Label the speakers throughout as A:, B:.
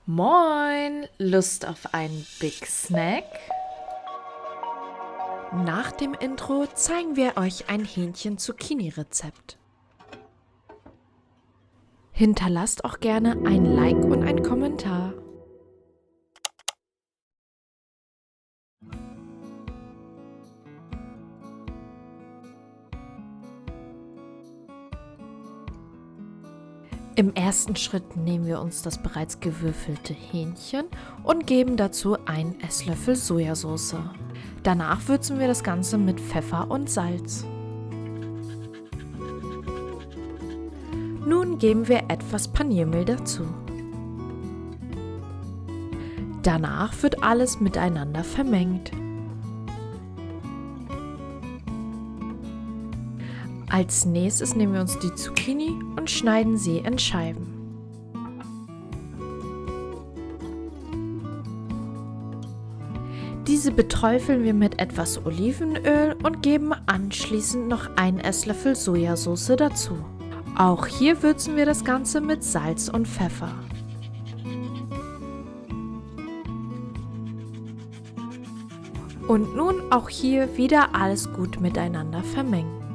A: Moin! Lust auf einen Big Snack?
B: Nach dem Intro zeigen wir euch ein Hähnchen-Zucchini-Rezept. Hinterlasst auch gerne ein Like und einen Kommentar. Im ersten Schritt nehmen wir uns das bereits gewürfelte Hähnchen und geben dazu einen Esslöffel Sojasauce. Danach würzen wir das Ganze mit Pfeffer und Salz. Nun geben wir etwas Paniermehl dazu. Danach wird alles miteinander vermengt. Als nächstes nehmen wir uns die Zucchini und schneiden sie in Scheiben. Diese beträufeln wir mit etwas Olivenöl und geben anschließend noch einen Esslöffel Sojasauce dazu. Auch hier würzen wir das Ganze mit Salz und Pfeffer. Und nun auch hier wieder alles gut miteinander vermengen.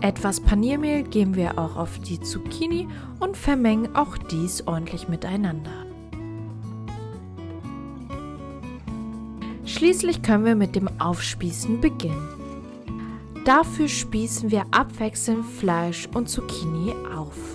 B: Etwas Paniermehl geben wir auch auf die Zucchini und vermengen auch dies ordentlich miteinander. Schließlich können wir mit dem Aufspießen beginnen. Dafür spießen wir abwechselnd Fleisch und Zucchini auf.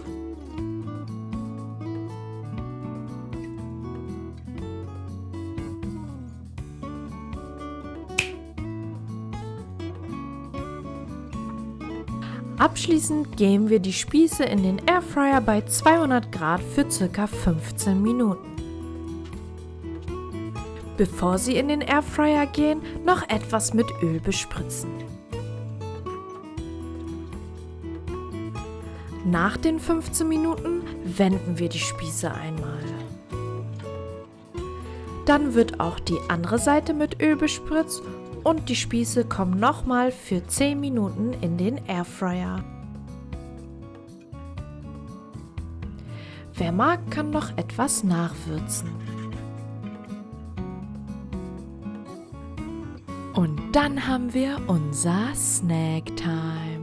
B: Abschließend geben wir die Spieße in den Airfryer bei 200 Grad für ca. 15 Minuten. Bevor sie in den Airfryer gehen, noch etwas mit Öl bespritzen. Nach den 15 Minuten wenden wir die Spieße einmal. Dann wird auch die andere Seite mit Öl bespritzt und die Spieße kommen nochmal für 10 Minuten in den Airfryer. Wer mag, kann noch etwas nachwürzen. Und dann haben wir unser Snacktime.